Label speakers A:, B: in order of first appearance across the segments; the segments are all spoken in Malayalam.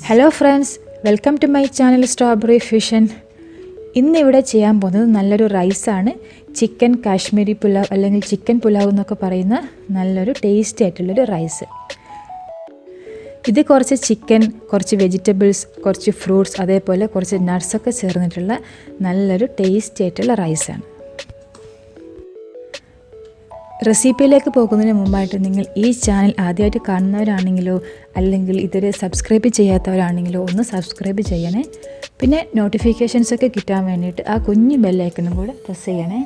A: Hello friends, welcome to my channel strawberry fusion. ഇന്നിവിടെ ചെയ്യാൻ പോകുന്നത് നല്ലൊരു റൈസാണ്. ചിക്കൻ കാശ്മീരി പുലാവ് അല്ലെങ്കിൽ ചിക്കൻ പുലാവ് എന്നൊക്കെ പറയുന്ന നല്ലൊരു ടേസ്റ്റി ആയിട്ടുള്ളൊരു റൈസ്. ഇത് കുറച്ച് ചിക്കൻ, കുറച്ച് വെജിറ്റബിൾസ്, കുറച്ച് ഫ്രൂട്ട്സ്, അതേപോലെ കുറച്ച് നട്ട്സൊക്കെ ചേർന്നിട്ടുള്ള നല്ലൊരു ടേസ്റ്റി ആയിട്ടുള്ള റൈസാണ്. റെസിപ്പിയിലേക്ക് പോകുന്നതിന് മുമ്പായിട്ട് നിങ്ങൾ ഈ ചാനൽ ആദ്യമായിട്ട് കാണുന്നവരാണെങ്കിലോ അല്ലെങ്കിൽ ഇതുവരെ സബ്സ്ക്രൈബ് ചെയ്യാത്തവരാണെങ്കിലോ ഒന്ന് സബ്സ്ക്രൈബ് ചെയ്യണേ. പിന്നെ നോട്ടിഫിക്കേഷൻസൊക്കെ കിട്ടാൻ വേണ്ടിയിട്ട് ആ കുഞ്ഞു ബെല്ലൈക്കണും കൂടെ പ്രസ് ചെയ്യണേ.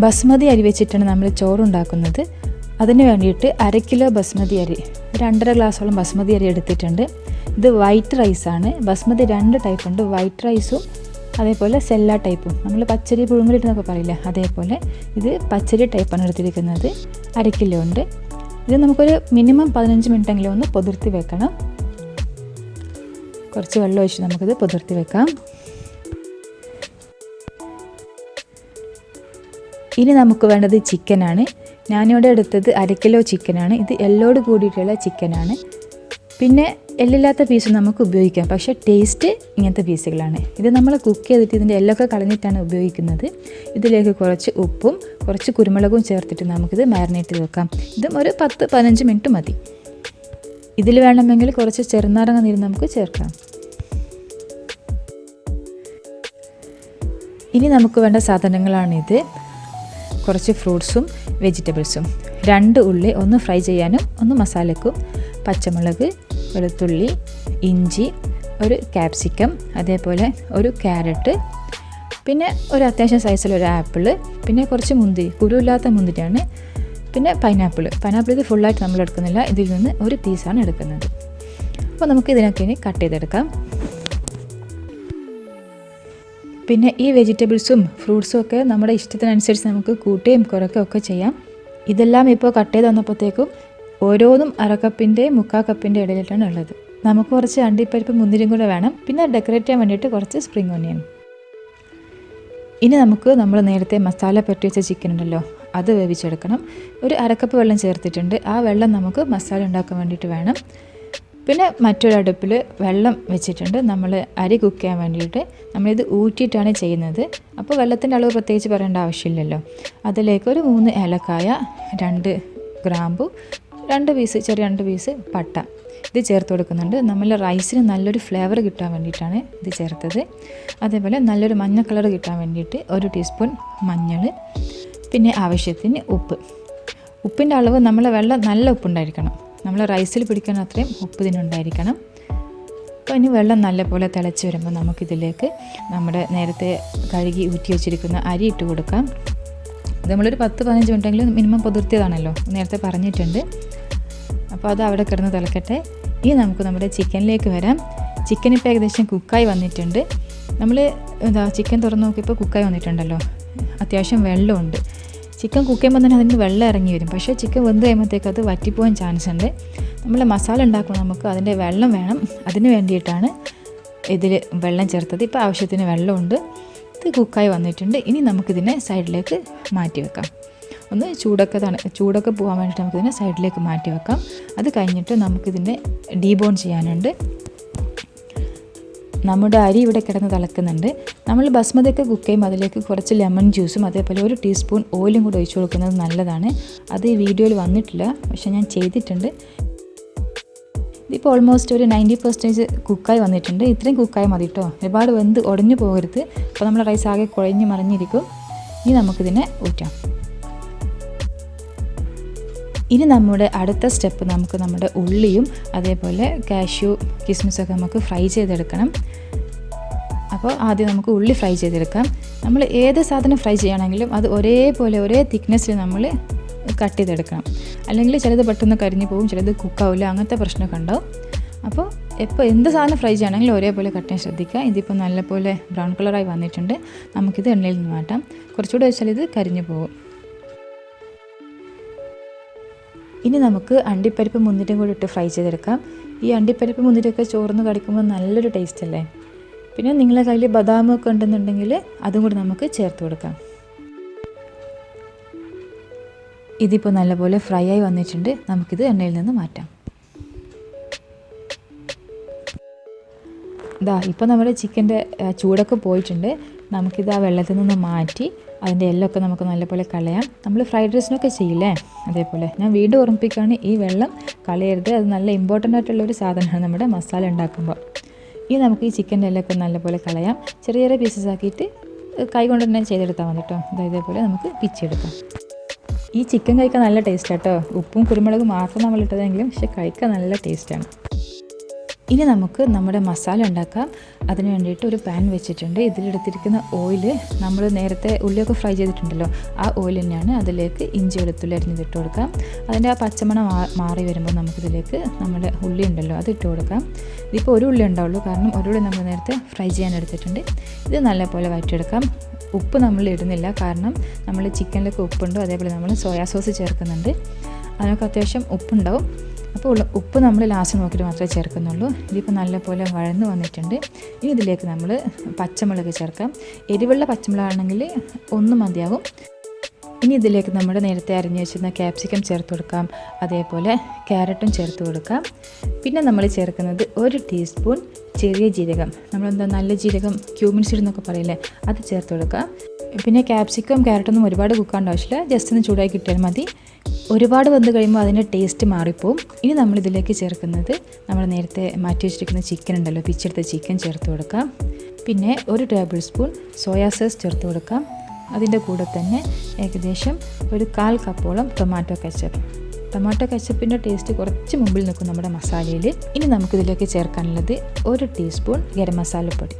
A: ബസ്മതി അരി വെച്ചിട്ടാണ് നമ്മൾ ചോറുണ്ടാക്കുന്നത്. അതിന് വേണ്ടിയിട്ട് 1/2 കിലോ ബസ്മതി അരി, 2.5 ഗ്ലാസോളം ബസ്മതി അരി എടുത്തിട്ടുണ്ട്. ഇത് വൈറ്റ് റൈസാണ്. ബസ്മതി 2 ടൈപ്പ് ഉണ്ട്, വൈറ്റ് റൈസും അതേപോലെ സെല്ല ടൈപ്പും. നമ്മൾ പച്ചരി പുഴുങ്ങലിട്ടെന്നൊക്കെ പറയില്ല, അതേപോലെ ഇത് പച്ചരി ടൈപ്പാണ് എടുത്തിരിക്കുന്നത്. 1/2 കിലോ ഉണ്ട്. ഇത് നമുക്കൊരു മിനിമം 15 മിനിറ്റെങ്കിലും ഒന്ന് പൊതിർത്തി വെക്കണം. കുറച്ച് വെള്ളം ഒഴിച്ച് നമുക്കിത് പൊതിർത്തി വെക്കാം. ഇനി നമുക്ക് വേണ്ടത് ചിക്കനാണ്. ഞാനിവിടെ എടുത്തത് 1/2 കിലോ ചിക്കനാണ്. ഇത് എല്ലോട് കൂടിയിട്ടുള്ള ചിക്കനാണ്. പിന്നെ എല്ലില്ലാത്ത പീസ് നമുക്ക് ഉപയോഗിക്കാം, പക്ഷേ ടേസ്റ്റ് ഇങ്ങനത്തെ പീസുകളാണ്. ഇത് നമ്മൾ കുക്ക് ചെയ്തിട്ട് ഇതിൻ്റെ എല്ലൊക്കെ കളഞ്ഞിട്ടാണ് ഉപയോഗിക്കുന്നത്. ഇതിലേക്ക് കുറച്ച് ഉപ്പും കുറച്ച് കുരുമുളകും ചേർത്തിട്ട് നമുക്കിത് മാരിനേറ്റ് ചെയ്ത് വെക്കാം. ഇതും ഒരു 10-15 മിനിറ്റ് മതി. ഇതിൽ വേണമെങ്കിൽ കുറച്ച് ചെറുനാരങ്ങ നീര് നമുക്ക് ചേർക്കാം. ഇനി നമുക്ക് വേണ്ട സാധനങ്ങളാണിത്. കുറച്ച് ഫ്രൂട്ട്സും വെജിറ്റബിൾസും, 2 ഉള്ളി, ഒന്ന് ഫ്രൈ ചെയ്യാനും ഒന്ന് മസാലയ്ക്കും, പച്ചമുളക്, വെളുത്തുള്ളി, ഇഞ്ചി, ഒരു ക്യാപ്സിക്കം, അതേപോലെ ഒരു ക്യാരറ്റ്, പിന്നെ ഒരു അത്യാവശ്യം സൈസിലൊരു ആപ്പിൾ, പിന്നെ കുറച്ച് മുന്തിരി, കുരുവില്ലാത്ത മുന്തിരിയാണ്, പിന്നെ പൈനാപ്പിൾ ഇത് ഫുള്ളായിട്ട് നമ്മൾ എടുക്കുന്നില്ല, ഇതിൽ നിന്ന് ഒരു പീസാണ് എടുക്കുന്നത്. അപ്പോൾ നമുക്ക് ഇതിനൊക്കെ ഇനി കട്ട് ചെയ്തെടുക്കാം. പിന്നെ ഈ വെജിറ്റബിൾസും ഫ്രൂട്ട്സും ഒക്കെ നമ്മുടെ ഇഷ്ടത്തിനനുസരിച്ച് നമുക്ക് കൂട്ടുകയും കുറയ്ക്കുകയും ഒക്കെ ചെയ്യാം. ഇതെല്ലാം ഇപ്പോൾ കട്ട് ചെയ്ത് വന്നപ്പോഴത്തേക്കും ഓരോന്നും 1/2 കപ്പിൻ്റെ 3/4 കപ്പിൻ്റെ ഇടയിലാണ് ഉള്ളത്. നമുക്ക് കുറച്ച് അണ്ടിപ്പരിപ്പ് മുന്തിരിയും കൂടെ വേണം. പിന്നെ ഡെക്കറേറ്റ് ചെയ്യാൻ വേണ്ടിയിട്ട് കുറച്ച് സ്പ്രിംഗ് ഓണിയൻ. ഇനി നമുക്ക് നമ്മൾ നേരത്തെ മസാല പുരട്ടി വെച്ച ചിക്കൻ ഉണ്ടല്ലോ, അത് വേവിച്ചെടുക്കണം. ഒരു 1/2 കപ്പ് വെള്ളം ചേർത്തിട്ടുണ്ട്. ആ വെള്ളം നമുക്ക് മസാല ഉണ്ടാക്കാൻ വേണ്ടിയിട്ട് വേണം. പിന്നെ മറ്റൊരു അടുപ്പിൽ വെള്ളം വെച്ചിട്ടുണ്ട്. നമ്മൾ അരി കുക്ക് ചെയ്യാൻ വേണ്ടിയിട്ട് നമ്മളിത് ഊറ്റിയിട്ടാണ് ചെയ്യുന്നത്. അപ്പോൾ വെള്ളത്തിൻ്റെ അളവ് പ്രത്യേകിച്ച് പറയേണ്ട ആവശ്യമില്ലല്ലോ. അതിലേക്ക് ഒരു 3 ഏലക്കായ, 2 ഗ്രാമ്പു, 2 പീസ് പട്ട ഇത് ചേർത്ത് കൊടുക്കുന്നുണ്ട്. നമ്മൾ റൈസിന് നല്ലൊരു ഫ്ലേവർ കിട്ടാൻ വേണ്ടിയിട്ടാണ് ഇത് ചേർത്തത്. അതേപോലെ നല്ലൊരു മഞ്ഞ കളർ കിട്ടാൻ വേണ്ടിയിട്ട് 1 ടീസ്പൂൺ മഞ്ഞൾ, പിന്നെ ആവശ്യത്തിന് ഉപ്പ്. ഉപ്പിൻ്റെ അളവ് നമ്മളെ വെള്ളം നല്ല ഉപ്പുണ്ടായിരിക്കണം. നമ്മൾ റൈസിൽ പിടിക്കാൻ അത്രയും ഉപ്പ് ഇതിനുണ്ടായിരിക്കണം. അപ്പോൾ ഇനി വെള്ളം നല്ലപോലെ തിളച്ച് വരുമ്പോൾ നമുക്കിതിലേക്ക് നമ്മുടെ നേരത്തെ കഴുകി ഊറ്റി വെച്ചിരിക്കുന്ന അരി ഇട്ട് കൊടുക്കാം. ഇത് നമ്മളൊരു 10-15 മിനിറ്റെങ്കിലും മിനിമം പൊതിർത്തിയതാണല്ലോ, നേരത്തെ പറഞ്ഞിട്ടുണ്ട്. അപ്പോൾ അത് അവിടെ കിടന്ന് തിളക്കട്ടെ. ഇനി നമുക്ക് നമ്മുടെ ചിക്കനിലേക്ക് വരാം. ചിക്കൻ ഇപ്പോൾ ഏകദേശം കുക്കായി വന്നിട്ടുണ്ട്. നമ്മൾ ചിക്കൻ തുറന്ന് നോക്കിയപ്പോൾ കുക്കായി വന്നിട്ടുണ്ടല്ലോ. അത്യാവശ്യം വെള്ളമുണ്ട്. ചിക്കൻ കുക്ക് ചെയ്യുമ്പോൾ തന്നെ അതിന് വെള്ളം ഇറങ്ങി വരും. പക്ഷേ ചിക്കൻ വെന്ത് കഴിയുമ്പോഴത്തേക്ക് അത് വറ്റിപ്പോകാൻ ചാൻസ് ഉണ്ട്. നമ്മൾ മസാല ഉണ്ടാക്കുമ്പോൾ നമുക്ക് അതിൻ്റെ വെള്ളം വേണം. അതിന് വേണ്ടിയിട്ടാണ് ഇതിൽ വെള്ളം ചേർത്തത്. ഇപ്പോൾ ആവശ്യത്തിന് വെള്ളമുണ്ട്. ഇത് കുക്കായി വന്നിട്ടുണ്ട്. ഇനി നമുക്കിതിനെ സൈഡിലേക്ക് മാറ്റി വെക്കാം. ഒന്ന് ചൂടൊക്കെ പോകാൻ വേണ്ടിയിട്ട് നമുക്കിതിനെ സൈഡിലേക്ക് മാറ്റി വെക്കാം. അത് കഴിഞ്ഞിട്ട് നമുക്കിതിനെ ഡീബോൺ ചെയ്യാനുണ്ട്. നമ്മുടെ അരി ഇവിടെ കിടന്ന് തിളക്കുന്നുണ്ട്. നമ്മൾ ബസ്മതിയൊക്കെ കുക്ക് ചെയ്യുമ്പോൾ അതിലേക്ക് കുറച്ച് ലെമൺ ജ്യൂസും അതേപോലെ 1 ടീസ്പൂൺ ഓയിലും കൂടെ ഒഴിച്ച് കൊടുക്കുന്നത് നല്ലതാണ്. അത് ഈ വീഡിയോയിൽ വന്നിട്ടില്ല, പക്ഷേ ഞാൻ ചെയ്തിട്ടുണ്ട്. ഇതിപ്പോൾ ഓൾമോസ്റ്റ് ഒരു 90% കുക്കായി വന്നിട്ടുണ്ട്. ഇത്രയും കുക്കായി മതി കേട്ടോ, ഒരുപാട് വെന്ത് ഉടഞ്ഞു പോകരുത്. അപ്പോൾ നമ്മൾ റൈസ് ആകെ കുഴഞ്ഞ് മറിഞ്ഞിരിക്കും. ഇനി നമുക്കിതിനെ ഊറ്റാം. ഇനി നമ്മുടെ അടുത്ത സ്റ്റെപ്പ്, നമുക്ക് നമ്മുടെ ഉള്ളിയും അതേപോലെ കാഷ്യൂ, കിസ്മിസൊക്കെ നമുക്ക് ഫ്രൈ ചെയ്തെടുക്കണം. അപ്പോൾ ആദ്യം നമുക്ക് ഉള്ളി ഫ്രൈ ചെയ്തെടുക്കാം. നമ്മൾ ഏത് സാധനം ഫ്രൈ ചെയ്യുകയാണെങ്കിലും അത് ഒരേപോലെ ഒരേ തിക്നെസ്സിൽ നമ്മൾ കട്ട് ചെയ്തെടുക്കണം. അല്ലെങ്കിൽ ചിലത് പെട്ടെന്ന് കരിഞ്ഞു പോകും, ചിലത് കുക്കാവില്ല, അങ്ങനത്തെ പ്രശ്നമൊക്കെ ഉണ്ടാവും. അപ്പോൾ എന്ത് സാധനം ഫ്രൈ ചെയ്യുകയാണെങ്കിലും ഒരേപോലെ കട്ട് ചെയ്യാൻ ശ്രദ്ധിക്കുക. ഇതിപ്പോൾ നല്ലപോലെ ബ്രൗൺ കളറായി വന്നിട്ടുണ്ട്. നമുക്കിത് എണ്ണയിൽ നിന്ന് മാറ്റാം. കുറച്ചുകൂടെ വെച്ചാൽ ഇത് കരിഞ്ഞു പോകും. ഇനി നമുക്ക് അണ്ടിപ്പരിപ്പ് മുന്തിരിയും കൂടി ഇട്ട് ഫ്രൈ ചെയ്തെടുക്കാം. ഈ അണ്ടിപ്പരിപ്പ് മുന്തിരിയൊക്കെ ചോറിന് കടിക്കുമ്പോൾ നല്ലൊരു ടേസ്റ്റ് അല്ലേ. പിന്നെ നിങ്ങളുടെ കയ്യിൽ ബദാമൊക്കെ ഉണ്ടെന്നുണ്ടെങ്കിൽ അതും കൂടി നമുക്ക് ചേർത്ത് കൊടുക്കാം. ഇതിപ്പോൾ നല്ലപോലെ ഫ്രൈ ആയി വന്നിട്ടുണ്ട്. നമുക്കിത് എണ്ണയിൽ നിന്ന് മാറ്റാം. ഇപ്പോൾ നമ്മുടെ ചിക്കൻ്റെ ചൂടൊക്കെ പോയിട്ടുണ്ട്. നമുക്കിത് ആ വെള്ളത്തിൽ നിന്ന് മാറ്റി അതിൻ്റെ എല്ലൊക്കെ നമുക്ക് നല്ലപോലെ കളയാം. നമ്മൾ ഫ്രൈഡ് റൈസിനൊക്കെ ചെയ്യില്ലേ, അതേപോലെ ഞാൻ വീണ്ടും ഓർമ്മിപ്പിക്കുകയാണ്, ഈ വെള്ളം കളയരുത്. അത് നല്ല ഇമ്പോർട്ടൻ്റ് ആയിട്ടുള്ളൊരു സാധനമാണ് നമ്മുടെ മസാല ഉണ്ടാക്കുമ്പോൾ. ഇനി നമുക്ക് ഈ ചിക്കൻ്റെ എല്ലൊക്കെ നല്ലപോലെ കളയാം. ചെറിയ ചെറിയ പീസസ് ആക്കിയിട്ട് കൈ കൊണ്ട് തന്നെ ചെയ്തെടുത്താൽ മതി കേട്ടോ. ഇതേപോലെ നമുക്ക് പിച്ചെടുക്കാം. ഈ ചിക്കൻ കഴിക്കാൻ നല്ല ടേസ്റ്റാണ് കേട്ടോ. ഉപ്പും കുരുമുളകും മാത്രം നമ്മൾ ഇട്ടതെങ്കിലും പക്ഷേ കഴിക്കാൻ നല്ല ടേസ്റ്റാണ്. ഇനി നമുക്ക് നമ്മുടെ മസാല ഉണ്ടാക്കാം. അതിന് വേണ്ടിയിട്ട് ഒരു പാൻ വെച്ചിട്ടുണ്ട്. ഇതിലെടുത്തിരിക്കുന്ന ഓയിൽ നമ്മൾ നേരത്തെ ഉള്ളിയൊക്കെ ഫ്രൈ ചെയ്തിട്ടുണ്ടല്ലോ, ആ ഓയിൽ തന്നെയാണ്. അതിലേക്ക് ഇഞ്ചി വെളുത്തുള്ളി അരിഞ്ഞിട്ട് കൊടുക്കാം. അതിൻ്റെ ആ പച്ചമണം മാറി വരുമ്പോൾ നമുക്കിതിലേക്ക് നമ്മുടെ ഉള്ളി ഉണ്ടല്ലോ അത് ഇട്ട് കൊടുക്കാം. ഇതിപ്പോൾ ഒരു ഉള്ളി ഉണ്ടാവുള്ളൂ, കാരണം ഒരു ഉള്ളി നമ്മൾ നേരത്തെ ഫ്രൈ ചെയ്യാൻ എടുത്തിട്ടുണ്ട്. ഇത് നല്ലപോലെ വഴറ്റിയെടുക്കാം. ഉപ്പ് നമ്മൾ ഇടുന്നില്ല, കാരണം നമ്മൾ ചിക്കനിലേക്ക് ഉപ്പുണ്ട്. അതേപോലെ നമ്മൾ സോയാ സോസ് ചേർക്കുന്നുണ്ട്, അതിനൊക്കെ അത്യാവശ്യം ഉപ്പുണ്ടാവും. അപ്പോൾ ഉപ്പ് നമ്മൾ ലാസ്റ്റ് നോക്കിയിട്ട് മാത്രമേ ചേർക്കുന്നുള്ളൂ. ഇതിപ്പോൾ നല്ലപോലെ വഴന്ന് വന്നിട്ടുണ്ട്. ഇനി ഇതിലേക്ക് നമ്മൾ പച്ചമുളക് ചേർക്കാം. എരിവുള്ള പച്ചമുളകാണെങ്കിൽ ഒന്ന് മതിയാകും. ഇനി ഇതിലേക്ക് നമ്മുടെ നേരത്തെ അരിഞ്ഞു വെച്ചിരുന്ന ക്യാപ്സിക്കം ചേർത്ത് കൊടുക്കാം. അതേപോലെ ക്യാരറ്റും ചേർത്ത് കൊടുക്കാം. പിന്നെ നമ്മൾ ചേർക്കുന്നത് 1 ടീസ്പൂൺ ചെറിയ ജീരകം, നമ്മളെന്താ നല്ല ജീരകം, ക്യൂമിൻ സീഡ് എന്നൊക്കെ പറയില്ലേ, അത് ചേർത്ത് കൊടുക്കാം. പിന്നെ ക്യാപ്സിക്കം ക്യാരറ്റൊന്നും ഒരുപാട് കുക്കാണ്ട് ആവശ്യമില്ല, ജസ്റ്റ് ഒന്ന് ചൂടായി കിട്ടിയാൽ മതി. ഒരുപാട് വെന്ത് കഴിയുമ്പോൾ അതിൻ്റെ ടേസ്റ്റ് മാറിപ്പോവും. ഇനി നമ്മളിതിലേക്ക് ചേർക്കുന്നത് നമ്മൾ നേരത്തെ മാറ്റി വെച്ചിരിക്കുന്ന ചിക്കൻ ഉണ്ടല്ലോ, പിച്ചെടുത്ത ചിക്കൻ ചേർത്ത് കൊടുക്കാം. പിന്നെ 1 ടേബിൾ സ്പൂൺ സോയാ സോസ് ചേർത്ത് കൊടുക്കാം. അതിൻ്റെ കൂടെ തന്നെ ഏകദേശം ഒരു 1/4 കപ്പോളം ടൊമാറ്റോ കെച്ചപ്പ്. ടൊമാറ്റോ കെച്ചപ്പിൻ്റെ ടേസ്റ്റ് കുറച്ച് മുമ്പിൽ നിൽക്കും നമ്മുടെ മസാലയിൽ. ഇനി നമുക്കിതിലേക്ക് ചേർക്കാനുള്ളത് 1 ടീസ്പൂൺ ഗരം മസാലപ്പൊടി.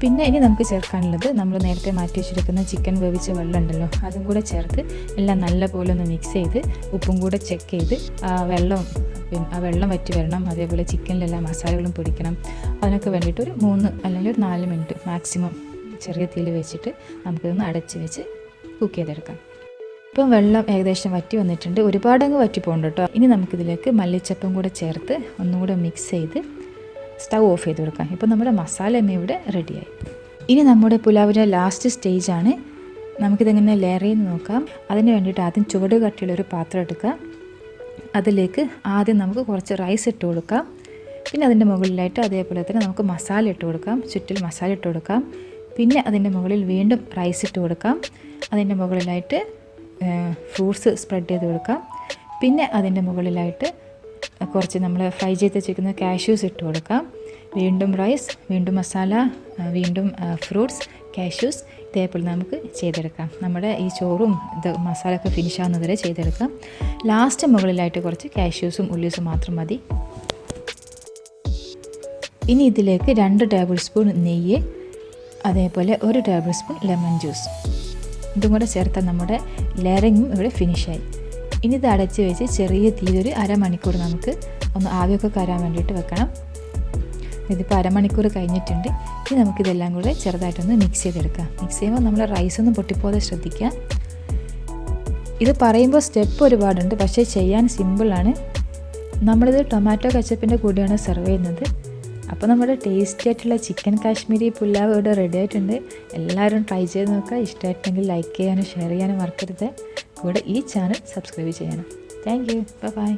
A: പിന്നെ ഇനി നമുക്ക് ചേർക്കാനുള്ളത് നമ്മൾ നേരത്തെ മാറ്റി വെച്ചിരിക്കുന്ന ചിക്കൻ വേവിച്ച വെള്ളം ഉണ്ടല്ലോ, അതും കൂടെ ചേർത്ത് എല്ലാം നല്ലപോലെ ഒന്ന് മിക്സ് ചെയ്ത് ഉപ്പും കൂടെ ചെക്ക് ചെയ്ത് ആ വെള്ളം വറ്റി വരണം. അതേപോലെ ചിക്കനിലെല്ലാ മസാലകളും പിടിക്കണം. അതിനൊക്കെ വേണ്ടിയിട്ട് ഒരു 3 അല്ലെങ്കിൽ ഒരു 4 മിനിറ്റ് മാക്സിമം ചെറിയ തീയിൽ വെച്ചിട്ട് നമുക്കിതൊന്ന് അടച്ച് വെച്ച് കുക്ക് ചെയ്തെടുക്കാം. ഇപ്പം വെള്ളം ഏകദേശം വറ്റി വന്നിട്ടുണ്ട്. ഒരുപാടങ്ങ് വറ്റി പോകണ്ട കേട്ടോ. ഇനി നമുക്കിതിലേക്ക് മല്ലിച്ചപ്പും കൂടെ ചേർത്ത് ഒന്നുകൂടെ മിക്സ് ചെയ്ത് സ്റ്റൗ ഓഫ് ചെയ്ത് കൊടുക്കാം. ഇപ്പോൾ നമ്മുടെ മസാല ഇവിടെ റെഡിയായി. ഇനി നമ്മുടെ പുലാവിൻ്റെ ലാസ്റ്റ് സ്റ്റേജാണ്. നമുക്കിതെങ്ങനെ ലെയർ ചെയ്ത് നോക്കാം. അതിന് വേണ്ടിയിട്ട് ആദ്യം ചുവട് കട്ടിയുള്ളൊരു പാത്രം എടുക്കാം. അതിലേക്ക് ആദ്യം നമുക്ക് കുറച്ച് റൈസ് ഇട്ട് കൊടുക്കാം. പിന്നെ അതിൻ്റെ മുകളിലായിട്ട് അതേപോലെ തന്നെ നമുക്ക് മസാല ഇട്ട് കൊടുക്കാം. ചുറ്റിൽ മസാല ഇട്ട് കൊടുക്കാം. പിന്നെ അതിൻ്റെ മുകളിൽ വീണ്ടും റൈസ് ഇട്ട് കൊടുക്കാം. അതിൻ്റെ മുകളിലായിട്ട് ഫ്രൂട്ട്സ് സ്പ്രെഡ് ചെയ്ത് കൊടുക്കാം. പിന്നെ അതിൻ്റെ മുകളിലായിട്ട് കുറച്ച് നമ്മൾ ഫ്രൈ ചെയ്ത് വെച്ചിരിക്കുന്ന കാഷ്യൂസ് ഇട്ട് കൊടുക്കാം. വീണ്ടും റൈസ്, വീണ്ടും മസാല, വീണ്ടും ഫ്രൂട്ട്സ്, കാഷ്യൂസ്. ഇതേപോലെ നമുക്ക് ചെയ്തെടുക്കാം. നമ്മുടെ ഈ ചോറും മസാല ഒക്കെ ഫിനിഷ് ആവുന്നത് വരെ ചെയ്തെടുക്കാം. ലാസ്റ്റ് മുകളിലായിട്ട് കുറച്ച് കാഷ്യൂസും ഉള്ളീസും മാത്രം മതി. ഇനി ഇതിലേക്ക് 2 ടേബിൾ സ്പൂൺ നെയ്യ്, അതേപോലെ 1 ടേബിൾ സ്പൂൺ ലെമൺ ജ്യൂസ്, ഇതും കൂടെ ചേർത്താൽ നമ്മുടെ ലെയറിങ്ങും ഇവിടെ ഫിനിഷായി. ഇനി ഇത് അടച്ച് വെച്ച് ചെറിയ തീയൊരു അരമണിക്കൂർ നമുക്ക് ഒന്ന് ആവിയൊക്കെ കയറാൻ വേണ്ടിയിട്ട് വെക്കണം. ഇതിപ്പോൾ അരമണിക്കൂർ കഴിഞ്ഞിട്ടുണ്ട്. ഇനി നമുക്കിതെല്ലാം കൂടെ ചെറുതായിട്ടൊന്ന് മിക്സ് ചെയ്തെടുക്കാം. മിക്സ് ചെയ്യുമ്പോൾ നമ്മൾ റൈസൊന്നും പൊട്ടിപ്പോതെ ശ്രദ്ധിക്കുക. ഇത് പറയുമ്പോൾ സ്റ്റെപ്പ് ഒരുപാടുണ്ട്, പക്ഷേ ചെയ്യാൻ സിമ്പിളാണ്. നമ്മളിത് ടൊമാറ്റോ കെച്ചപ്പിൻ്റെ കൂടെയാണ് സെർവ് ചെയ്യുന്നത്. അപ്പോൾ നമ്മുടെ ടേസ്റ്റി ആയിട്ടുള്ള ചിക്കൻ കാശ്മീരി പുലാവ് ഇവിടെ റെഡി ആയിട്ടുണ്ട്. എല്ലാവരും ട്രൈ ചെയ്ത് നോക്കുക. ഇഷ്ടമായിട്ടുണ്ടെങ്കിൽ ലൈക്ക് ചെയ്യാനും ഷെയർ ചെയ്യാനും മറക്കരുത്. കൂടെ ഈ ചാനൽ സബ്സ്ക്രൈബ് ചെയ്യണം. Thank you. ബൈ.